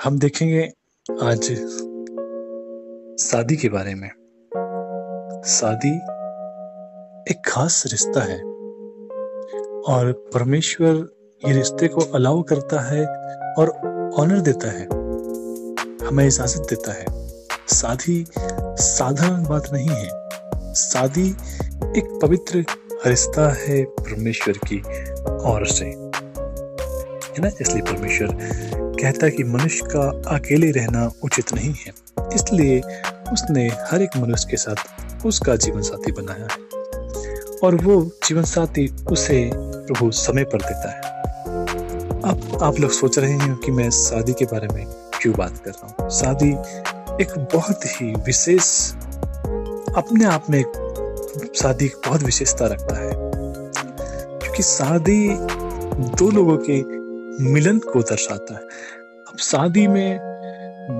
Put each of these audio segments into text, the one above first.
हम देखेंगे आज शादी के बारे में। शादी एक खास रिश्ता है और परमेश्वर ये रिश्ते को अलाउ करता है और ऑनर देता है, हमें इजाजत देता है। शादी साधारण बात नहीं है। शादी एक पवित्र रिश्ता है परमेश्वर की ओर से, है ना। इसलिए परमेश्वर कहता है कि मनुष्य का अकेले रहना उचित नहीं है, इसलिए उसने हर एक मनुष्य के साथ उसका जीवन साथी बनाया है और वो जीवन साथी उसे प्रभु समय पर देता है। अब आप लोग सोच रहे हैं कि मैं शादी के बारे में क्यों बात कर रहा हूँ। शादी एक बहुत ही विशेष, अपने आप में शादी एक बहुत विशेषता रखता है, क्योंकि शादी दो लोगों के मिलन को दर्शाता है। अब शादी में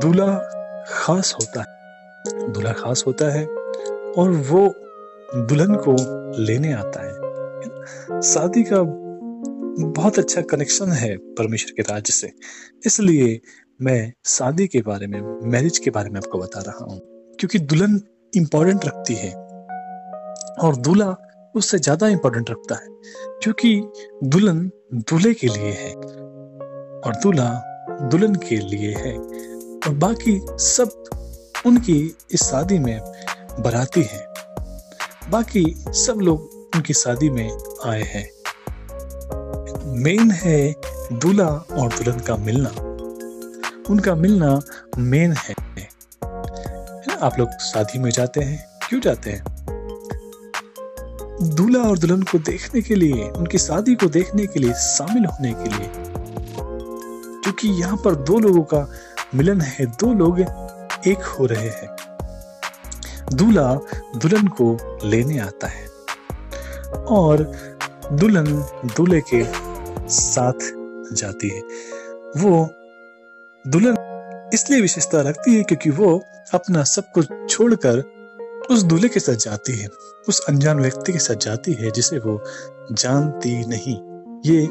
दूल्हा खास होता है और वो दुल्हन को लेने आता है। शादी का बहुत अच्छा कनेक्शन है परमेश्वर के राज्य से, इसलिए मैं शादी के बारे में, मैरिज के बारे में आपको बता रहा हूँ, क्योंकि दुल्हन इंपॉर्टेंट रखती है और दूल्हा उससे ज्यादा इंपॉर्टेंट रखता है, क्योंकि दुल्हन दूल्हे के लिए है और दूल्हा दुल्हन के लिए है और बाकी सब उनकी इस शादी में बाराती हैं। बाकी सब लोग उनकी शादी में आए हैं। मेन है दूल्हा और दुल्हन का मिलना, उनका मिलना मेन है। आप लोग शादी में जाते हैं, क्यों जाते हैं? दूल्हा और दुल्हन को देखने के लिए, उनकी शादी को देखने के लिए, शामिल होने के लिए, क्योंकि यहाँ पर दो लोगों का मिलन है, दो लोग एक हो रहे हैं। दूल्हा दुल्हन को लेने आता है और दुल्हन दूल्हे के साथ जाती है। वो दुल्हन इसलिए विशेषता रखती है क्योंकि वो अपना सब कुछ छोड़कर उस दूल्हे के साथ जाती है, उस अनजान व्यक्ति के साथ जाती है जिसे वो जानती नहीं। ये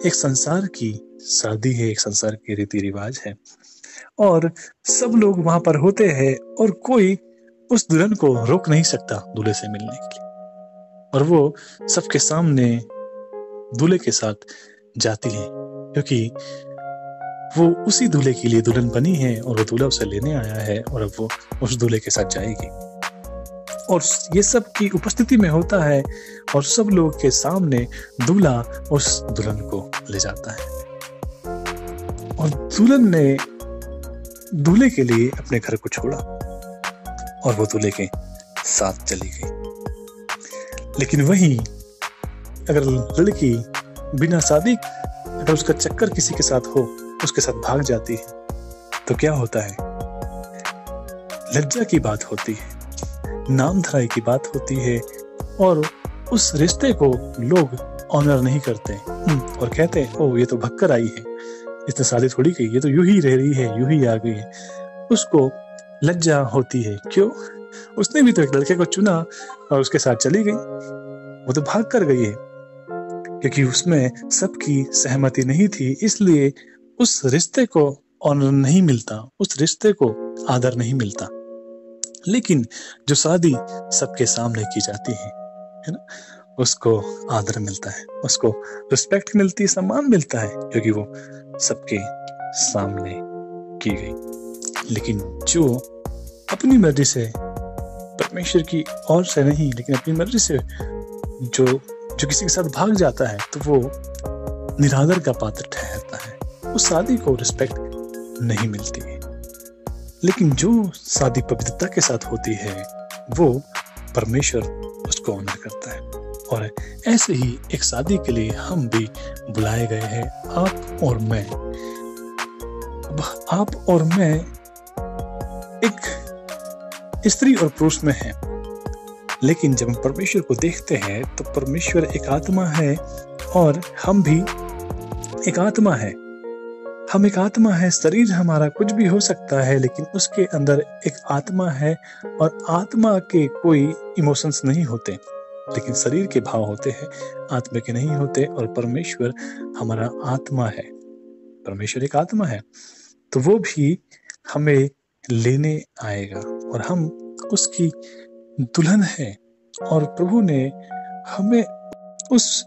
एक संसार की शादी है, एक संसार के रीति रिवाज है और सब लोग वहां पर होते हैं और कोई उस दुल्हन को रोक नहीं सकता दूल्हे से मिलने के लिए, और वो सबके सामने दूल्हे के साथ जाती है क्योंकि वो उसी दूल्हे के लिए दुल्हन बनी है और वो दूल्हा उसे लेने आया है और अब वो उस दूल्हे के साथ जाएगी। और ये सब की उपस्थिति में होता है और सब लोग के सामने दूल्हा उस दुल्हन को ले जाता है और दुल्हन ने दूल्हे के लिए अपने घर को छोड़ा और वो दूल्हे के साथ चली गई। लेकिन वहीं अगर लड़की बिना शादी, अगर उसका चक्कर किसी के साथ हो, उसके साथ भाग जाती है तो क्या होता है? लज्जा की बात होती है, नाम धराई की बात होती है और उस रिश्ते को लोग ऑनर नहीं करते और कहते हैं ओ ये तो भक्कर आई है, इसने शादी थोड़ी की, ये तो यूं ही रह रही है, यूं ही आ गई है। उसको लज्जा होती है। क्यों? उसने भी तो एक लड़के को चुना और उसके साथ चली गई, वो तो भाग कर गई है क्योंकि उसमें सबकी सहमति नहीं थी, इसलिए उस रिश्ते को ऑनर नहीं मिलता, उस रिश्ते को आदर नहीं मिलता। लेकिन जो शादी सबके सामने की जाती है ना, उसको आदर मिलता है, उसको रिस्पेक्ट मिलती है, सम्मान मिलता है, क्योंकि वो सबके सामने की गई। लेकिन जो अपनी मर्जी से, परमेश्वर की ओर से नहीं लेकिन अपनी मर्जी से जो किसी के साथ भाग जाता है तो वो निरादर का पात्र ठहरता है, उस शादी को रिस्पेक्ट नहीं मिलती है। लेकिन जो शादी पवित्रता के साथ होती है वो परमेश्वर उसको ऑनर करता है और ऐसे ही एक शादी के लिए हम भी बुलाए गए हैं, आप और मैं। आप और मैं एक स्त्री और पुरुष में हैं, लेकिन जब हम परमेश्वर को देखते हैं तो परमेश्वर एक आत्मा है और हम भी एक आत्मा है। हम एक आत्मा है, शरीर हमारा कुछ भी हो सकता है लेकिन उसके अंदर एक आत्मा है और आत्मा के कोई इमोशंस नहीं होते, लेकिन शरीर के भाव होते हैं, आत्मा के नहीं होते। और परमेश्वर हमारा आत्मा है, परमेश्वर एक आत्मा है। तो वो भी हमें लेने आएगा और हम उसकी दुल्हन है। और प्रभु ने हमें उस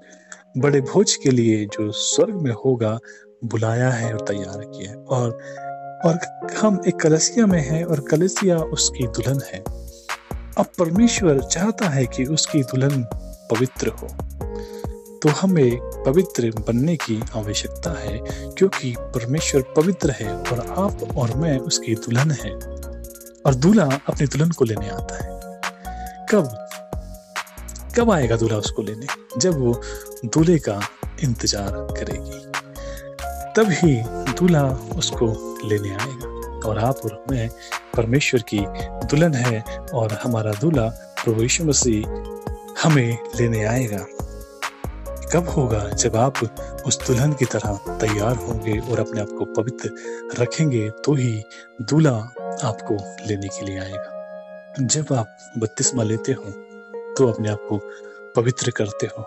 बड़े भोज के लिए जो स्वर्ग में होगा बुलाया है और तैयार किया है। और हम एक कलीसिया में हैं और कलीसिया उसकी दुल्हन है। अब परमेश्वर चाहता है कि उसकी दुल्हन पवित्र हो, तो हमें पवित्र बनने की आवश्यकता है, क्योंकि परमेश्वर पवित्र है और आप और मैं उसकी दुल्हन है। और दूल्हा अपनी दुल्हन को लेने आता है। कब आएगा दूल्हा उसको लेने? जब वो दूल्हे का इंतजार करेगी, तभी दूल्हा उसको लेने आएगा। और आप और मैं परमेश्वर की दुल्हन है और हमारा दूल्हा प्रभु यीशु मसीह हमें लेने आएगा। कब होगा? जब आप उस दुल्हन की तरह तैयार होंगे और अपने आप को पवित्र रखेंगे, तो ही दूल्हा आपको लेने के लिए आएगा। जब आप बपतिस्मा लेते हो तो अपने आप को पवित्र करते हो,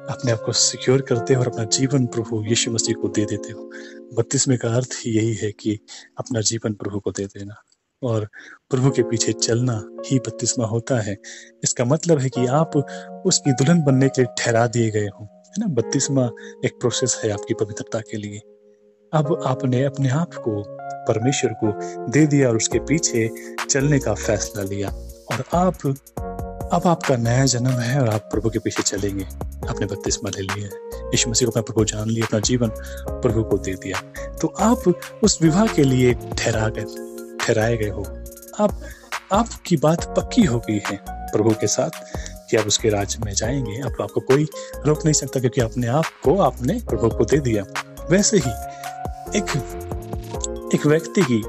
अपने आप को सिक्योर करते हो और अपना जीवन प्रभु यीशु मसीह को दे देते हो। बपतिस्मे का अर्थ ही यही है कि अपना जीवन प्रभु को दे देना और प्रभु के पीछे चलना ही बपतिस्मा होता है। इसका मतलब है कि आप उसकी दुल्हन बनने के लिए ठहरा दिए गए हो, है ना। बपतिस्मा एक प्रोसेस है आपकी पवित्रता के लिए। अब आपने अपने आप को परमेश्वर को दे दिया और उसके पीछे चलने का फैसला लिया, और अब आपका नया जन्म है और आप प्रभु के पीछे चलेंगे। आपने बपतिस्मा ले लिया है, यीशु मसीह को अपना प्रभु जान लिया, अपना जीवन प्रभु को दे दिया, तो आप उस विवाह के लिए ठहराए गए हो। आपकी बात पक्की हो गई है प्रभु के साथ कि आप उसके राज्य में जाएंगे। आपको कोई रोक नहीं सकता, क्योंकि अपने आप को आपने प्रभु को दे दिया। वैसे ही एक व्यक्ति की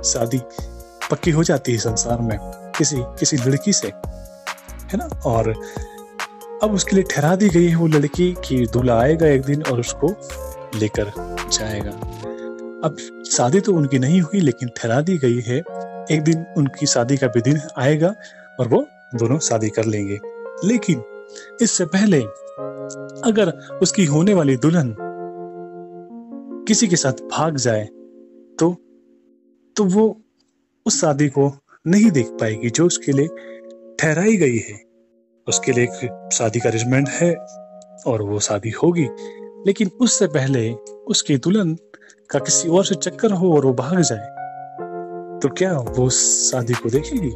शादी पक्की हो जाती है संसार में किसी लड़की से, है ना। और अब उसके लिए ठहरा दी गई है वो लड़की कि दूल्हा आएगा एक दिन और उसको लेकर जाएगा। अब शादी तो उनकी नहीं हुई, लेकिन ठहरा दी गई है एक दिन उनकी शादी का भी दिन आएगा और वो दोनों शादी कर लेंगे। लेकिन इससे पहले अगर उसकी होने वाली दुल्हन किसी के साथ भाग जाए तो वो उस शादी को नहीं देख पाएगी जो उसके लिए ठहराई गई है। उसके लिए एक शादी का अरेंजमेंट है और वो शादी होगी, लेकिन उससे पहले उसकी दुल्हन का किसी और से चक्कर हो और वो भाग जाए, तो क्या वो शादी को देखेगी?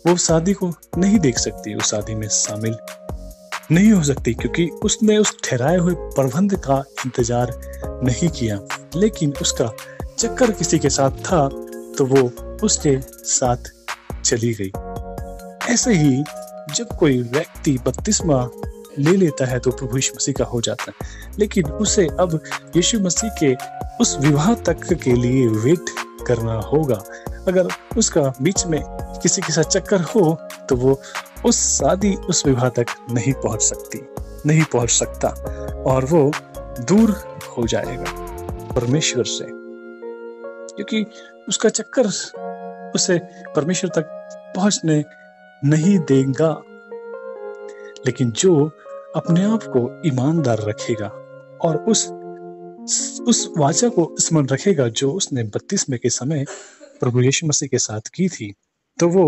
वो शादी को नहीं देख सकती, उस शादी में शामिल नहीं हो सकती, क्योंकि उसने उस ठहराए हुए प्रबंध का इंतजार नहीं किया। लेकिन उसका चक्कर किसी के साथ था तो वो उसके साथ चली गई। ऐसे ही जब कोई व्यक्ति बपतिस्मा ले लेता है तो प्रभु यीशु मसीह का हो जाता है, लेकिन उसे अब यीशु मसीह के उस विवाह तक के लिए वेट करना होगा। अगर उसका बीच में किसी के साथ चक्कर हो तो वो उस विवाह तक नहीं पहुंच सकता और वो दूर हो जाएगा परमेश्वर से, क्योंकि उसका चक्कर उसे परमेश्वर तक पहुंचने नहीं देगा। लेकिन जो अपने आप को ईमानदार रखेगा और उस वाचा को स्मरण रखेगा जो उसने बपतिस्मे के समय प्रभु यीशु मसीह के साथ की थी, तो वो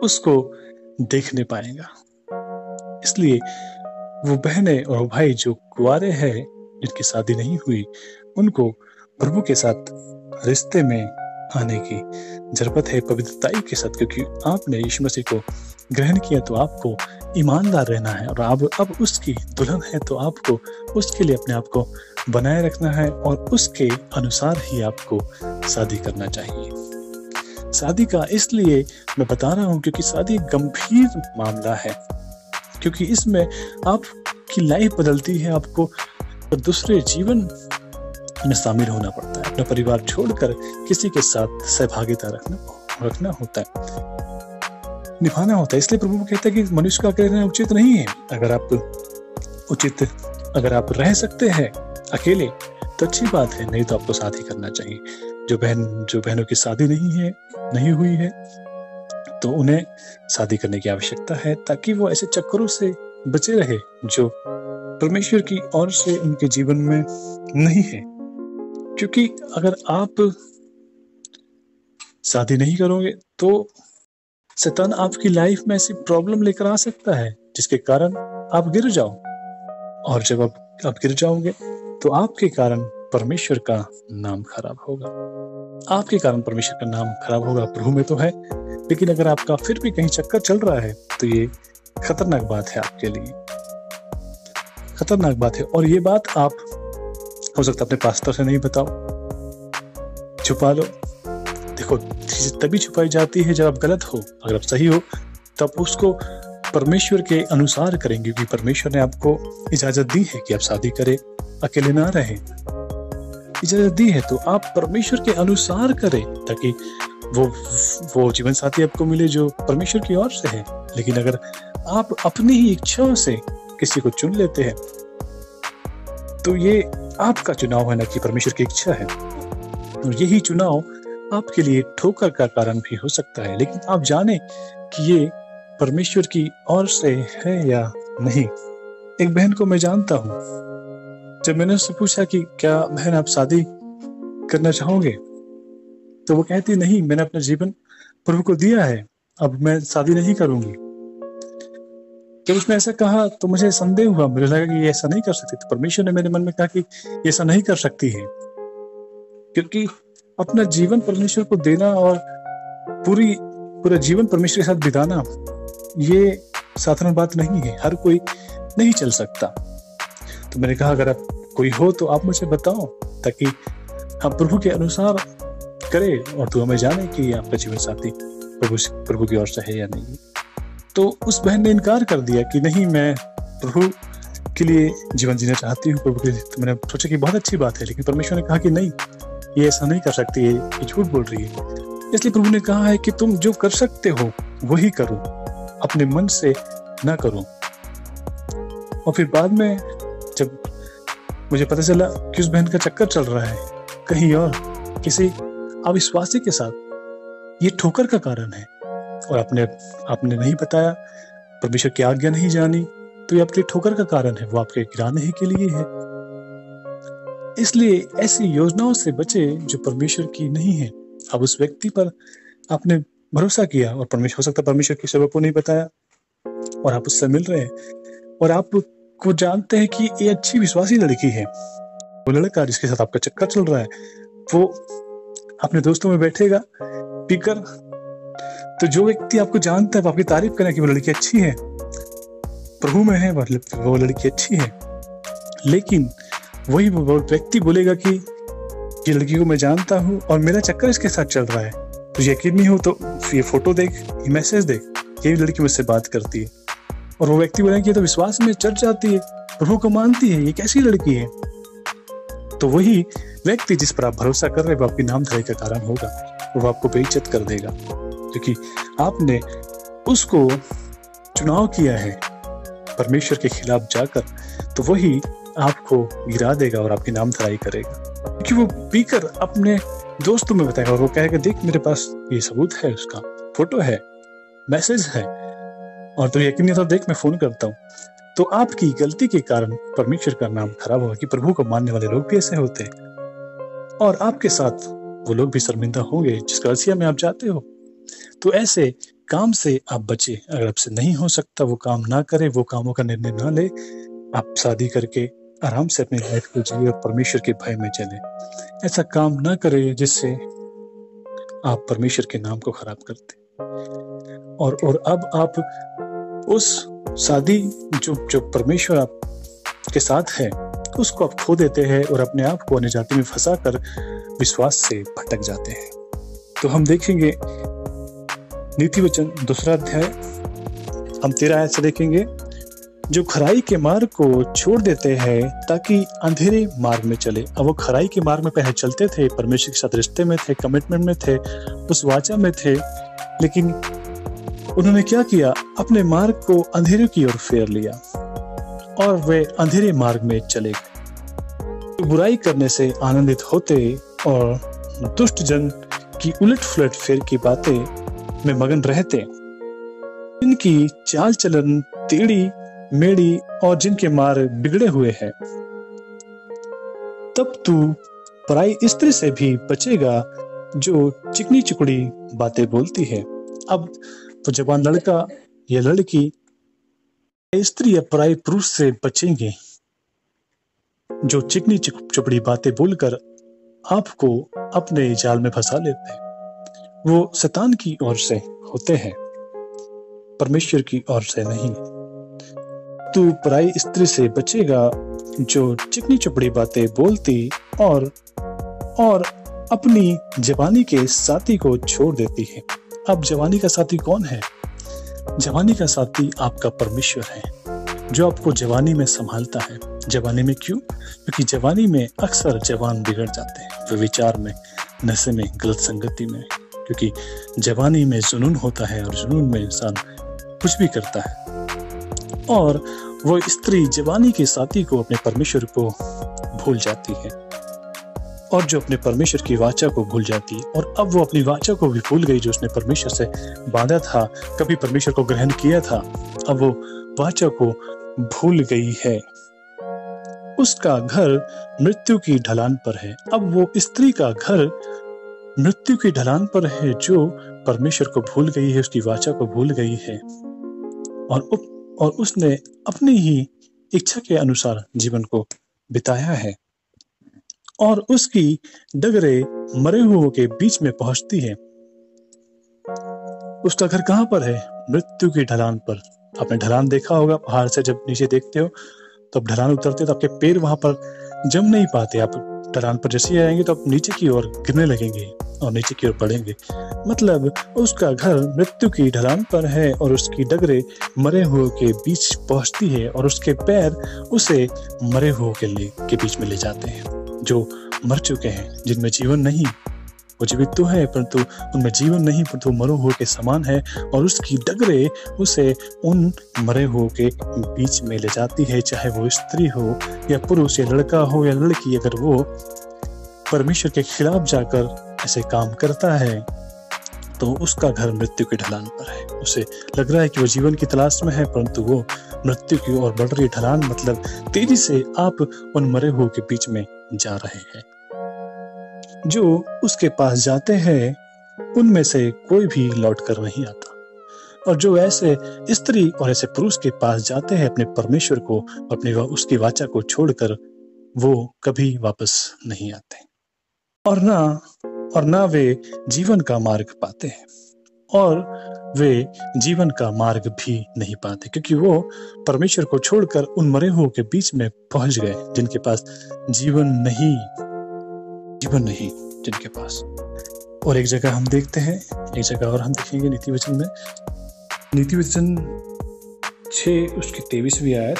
उसको देखने पाएगा। इसलिए वो बहनें और भाई जो कुंवारे हैं, जिनकी शादी नहीं हुई, उनको प्रभु के साथ रिश्ते में आने की जरूरत है पवित्रताई के साथ, क्योंकि आपने यीशु मसीह को ग्रहण किया तो आपको ईमानदार रहना है और अब उसकी दुल्हन है तो आपको उसके लिए अपने आप को बनाए रखना है और उसके अनुसार ही आपको शादी करना चाहिए। शादी का इसलिए मैं बता रहा हूँ क्योंकि शादी एक गंभीर मामला है, क्योंकि इसमें आपकी लाइफ बदलती है। आपको दूसरे जीवन में शामिल होना पड़ता है, अपना परिवार छोड़कर किसी के साथ सहभागिता रखना होता है, निभाना होता है। इसलिए प्रभु कहता है कि मनुष्य का अकेले रहना उचित नहीं है। अगर आप रह सकते हैं अकेले तो अच्छी बात है, नहीं तो आपको शादी करना चाहिए। जो बहनों की शादी नहीं हुई है तो उन्हें शादी करने की आवश्यकता है, ताकि वो ऐसे चक्करों से बचे रहे, जो परमेश्वर की ओर से उनके जीवन में नहीं है। क्योंकि अगर आप शादी नहीं करोगे तो शैतान आपकी लाइफ में ऐसी प्रॉब्लम लेकर आ सकता है जिसके कारण आप गिर जाओ, और जब आप गिर जाओगे तो आपके कारण परमेश्वर का नाम खराब होगा। आपके कारण परमेश्वर का नाम खराब होगा। प्रभु में तो है, लेकिन अगर आपका फिर भी कहीं चक्कर चल रहा है तो ये खतरनाक बात है, आपके लिए खतरनाक बात है। और ये बात आप हो सकता है अपने पास्टर से नहीं बताओ, छुपा लो। देखो, चीजें तभी छुपाई जाती है जब आप गलत हो। अगर आप सही हो तब उसको परमेश्वर के अनुसार करेंगे, क्योंकि परमेश्वर ने आपको इजाजत दी है कि आप शादी करें, अकेले ना रहें। इजाजत दी है तो आप परमेश्वर के अनुसार करें, ताकि वो जीवन साथी आपको मिले जो परमेश्वर की ओर से है। लेकिन अगर आप अपनी ही इच्छाओं से किसी को चुन लेते हैं तो ये आपका चुनाव है, ना कि परमेश्वर की इच्छा है। और यही चुनाव आपके लिए ठोकर का कारण भी हो सकता है। लेकिन आप जाने कि ये परमेश्वर की ओर से है या नहीं। एक बहन को मैं जानता हूँ, जब मैंने उससे पूछा कि क्या बहन आप शादी करना चाहोगे, तो वो कहती नहीं, मैंने अपना जीवन प्रभु को दिया है, अब मैं शादी नहीं करूंगी। जब उसने ऐसा कहा तो मुझे संदेह हुआ, मुझे लगा कि ये ऐसा नहीं कर सकती। तो परमेश्वर ने मेरे मन में कहा कि ये ऐसा नहीं कर सकती है, क्योंकि अपना जीवन परमेश्वर को देना और पूरा जीवन परमेश्वर के साथ बिताना ये साधारण बात नहीं है, हर कोई नहीं चल सकता। तो मैंने कहा अगर आप कोई हो तो आप मुझे बताओ, ताकि हम प्रभु के अनुसार करें और तू हमें जाने कि आपका जीवन साथी प्रभु की ओर से है या नहीं। तो उस बहन ने इनकार कर दिया कि नहीं, मैं प्रभु के लिए जीवन जीना चाहती हूँ, प्रभु के लिए। तो मैंने सोचा कि बहुत अच्छी बात है, लेकिन परमेश्वर ने कहा कि नहीं, ये ऐसा नहीं कर सकती है, ये झूठ बोल रही है। इसलिए प्रभु ने कहा है कि तुम जो कर सकते हो वही करो, अपने मन से ना करो। और फिर बाद में जब मुझे पता चला कि उस बहन का चक्कर चल रहा है कहीं और किसी अविश्वासी के साथ, ये ठोकर का कारण है, और आपने नहीं बताया, परमेश्वर की आज्ञा नहीं जानी, तो ये आपके लिए ठोकर का कारण है, वो आपके गिराने के लिए है। इसलिए ऐसी योजनाओं से बचे जो परमेश्वर की नहीं है। अब उस व्यक्ति पर आपने भरोसा किया और परमेश्वर, हो सकता है परमेश्वर की सेवा को नहीं बताया, और आप उससे मिल रहे हैं और आपको जानते हैं कि ये अच्छी विश्वासी लड़की है। वो लड़का जिसके साथ आपका चक्कर चल रहा है वो अपने दोस्तों में बैठेगा पीकर, तो जो व्यक्ति आपको जानता है वो आपकी तारीफ करें कि वो लड़की अच्छी है, प्रभु में है, वो लड़की अच्छी है। लेकिन वही वो व्यक्ति बोलेगा कि ये लड़की को मैं जानता हूँ और मेरा चक्कर इसके साथ चल रहा है, तो यकीन नहीं हो तो ये फोटो देख, ये मैसेज देख, ये लड़की मुझसे बात करती है। और वो व्यक्ति बोलेगा कि ये तो विश्वास में चढ़ जाती है, प्रभु को मानती है, ये कैसी लड़की है। तो वही व्यक्ति जिस पर आप भरोसा कर रहे हैं वो आपकी नामधराई का कारण होगा, वो आपको बेइज्जत कर देगा, क्योंकि आपने उसको चुनाव किया है परमेश्वर के खिलाफ जाकर। तो वही आपको गिरा देगा और आपकी नामधराई करेगा, क्योंकि वो पीकर अपने दोस्तों में बताएगा और वो कहेगा देख मेरे पास ये सबूत है, उसका फोटो है, मैसेज है, और तो यकीन नहीं तो देख मैं फोन करता हूँ। तो आपकी गलती के कारण परमेश्वर का नाम खराब होगा, कि प्रभु को मानने वाले लोग भी ऐसे होते हैं, और आपके साथ वो लोग भी शर्मिंदा होंगे जिस कलीसिया में आप जाते हो। तो ऐसे काम से आप बचे। अगर आपसे नहीं हो सकता वो काम ना करें, वो कामों का निर्णय ना ले, आप शादी करके आराम से अपनी लाइफ को जिए और परमेश्वर के भय में चले। ऐसा काम ना करें जिससे आप परमेश्वर के नाम को खराब करते। और अब आप उस शादी जो परमेश्वर आप के साथ है उसको आप खो देते हैं और अपने आप को अन्य जाति में फंसा कर विश्वास से भटक जाते हैं। तो हम देखेंगे नीति वचन 2 अध्याय, हम 13 आयत से देखेंगे। जो खराई के मार्ग को छोड़ देते हैं ताकि अंधेरे मार्ग में चले। अब वो खराई के मार्ग में पहले चलते थे, परमेश्वर के साथ रिश्ते में थे, कमिटमेंट में थे, उस वाचा में थे, लेकिन उन्होंने क्या किया, अपने मार्ग को अंधेरे की ओर फेर लिया और वे अंधेरे मार्ग में चले गए। बुराई करने से आनंदित होते और दुष्ट जन की उलट फुलट फेर की बातें में मगन रहते, इनकी चाल चलन टेढ़ी मेढ़ी और जिनके मार्ग बिगड़े हुए हैं। तब तू पराई स्त्री से भी बचेगा जो चिकनी चुपड़ी बातें बोलती है। अब तो जवान लड़का या लड़की स्त्री या पराई पुरुष से बचेंगे जो चिकनी चुपड़ी बातें बोलकर आपको अपने जाल में फंसा लेते हैं। वो शैतान की ओर से होते हैं, परमेश्वर की ओर से नहीं। तू पराई स्त्री से बचेगा जो चिकनी चुपड़ी बातें बोलती और अपनी जवानी के साथी को छोड़ देती है। अब जवानी का साथी कौन है? जवानी का साथी आपका परमेश्वर है, जो आपको जवानी में संभालता है। जवानी में क्यों? क्योंकि जवानी में अक्सर जवान बिगड़ जाते हैं, वे विचार में, नशे में, गलत संगति में। क्योंकि जवानी में जुनून होता है और जुनून में इंसान कुछ भी करता है। और वो स्त्री जवानी के साथी को, अपने परमेश्वर को भूल जाती है, और जो अपने परमेश्वर की वाचा को भूल जाती है। और अब वो अपनी वाचा को भी भूल गई जो उसने परमेश्वर से बांधा था, कभी परमेश्वर को ग्रहण किया था। अब वो वाचा को भूल गई है। उसका घर मृत्यु की ढलान पर है। अब वो स्त्री का घर मृत्यु की ढलान पर है, जो परमेश्वर को भूल गई है, उसकी वाचा को भूल गई है, और उसने अपनी ही इच्छा के अनुसार जीवन को बिताया है। और उसकी डगरे मरे हुओं के बीच में पहुंचती है। उसका घर कहां पर है? मृत्यु की ढलान पर। आपने ढलान देखा होगा, पहाड़ से जब नीचे देखते हो तो आप ढलान उतरते हो तो आपके पैर वहां पर जम नहीं पाते। आप ढलान पर जैसे ही आएंगे तो आप नीचे की ओर गिरने लगेंगे और नीचे की ओर पड़ेंगे। मतलब उसका घर मृत्यु की ढलान पर है और उसकी डगरे मरे हुए के बीच पहुंचती है, और उसके पैर उसे मरे हुए के बीच में ले जाते हैं, जो मर चुके हैं, जिनमें जीवन नहीं। वो जीवित तो है परंतु उनमें जीवन नहीं, परंतु मरे हुए के समान है। और उसकी डगरे उसे उन मरे हुए के बीच में ले जाती है, चाहे वो स्त्री हो या पुरुष या लड़का हो या लड़की। अगर वो परमेश्वर के खिलाफ जाकर ऐसे काम करता है तो उसका घर मृत्यु की ढलान पर है। उसे लग रहा है कि वो जीवन की तलाश में है, परंतु वो मृत्यु की ओर बढ़ रही ढलान, मतलब तेजी से आप उन मरे हुए के बीच में जा रहे हैं। जो उसके पास जाते हैं उनमें से कोई भी लौट कर नहीं आता, और जो ऐसे स्त्री और ऐसे पुरुष के पास जाते हैं अपने परमेश्वर को, अपनी उसकी वाचा को छोड़कर, वो कभी वापस नहीं आते। और ना वे जीवन का मार्ग पाते हैं, और वे जीवन का मार्ग भी नहीं पाते, क्योंकि वो परमेश्वर को छोड़कर उन मरे हुए के बीच में पहुंच गए, जिनके पास जीवन नहीं जिनके पास। और एक जगह हम देखते हैं, एक जगह और हम देखेंगे नीति वचन में, नीति वचन 6 उसकी 23वीं आयत।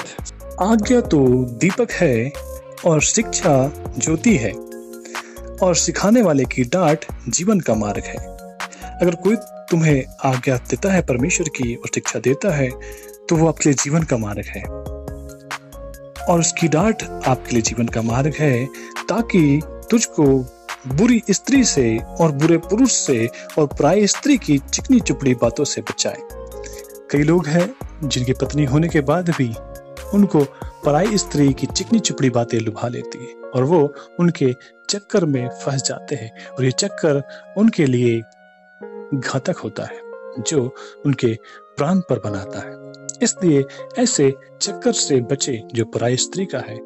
आज्ञा तो दीपक है और शिक्षा ज्योति है, और सिखाने वाले की डांट जीवन का मार्ग है। अगर कोई तुम्हें आज्ञा देता है परमेश्वर की और शिक्षा देता है, तो वो आपके लिए जीवन का मार्ग है, और उसकी डांट आपके लिए जीवन का मार्ग है, ताकि तुझको बुरी स्त्री से और बुरे पुरुष से और पराई स्त्री की चिकनी चुपड़ी बातों से बचाए। कई लोग हैं जिनकी पत्नी होने के बाद भी उनको पराई स्त्री की चिकनी चुपड़ी बातें लुभा लेती है, और वो उनके चक्कर में फंस जाते हैं, और ये चक्कर उनके लिए घातक होता है, जो उनके प्राण पर बनाता है। इसलिए ऐसे चक्कर से बचे जो पराई स्त्री का है,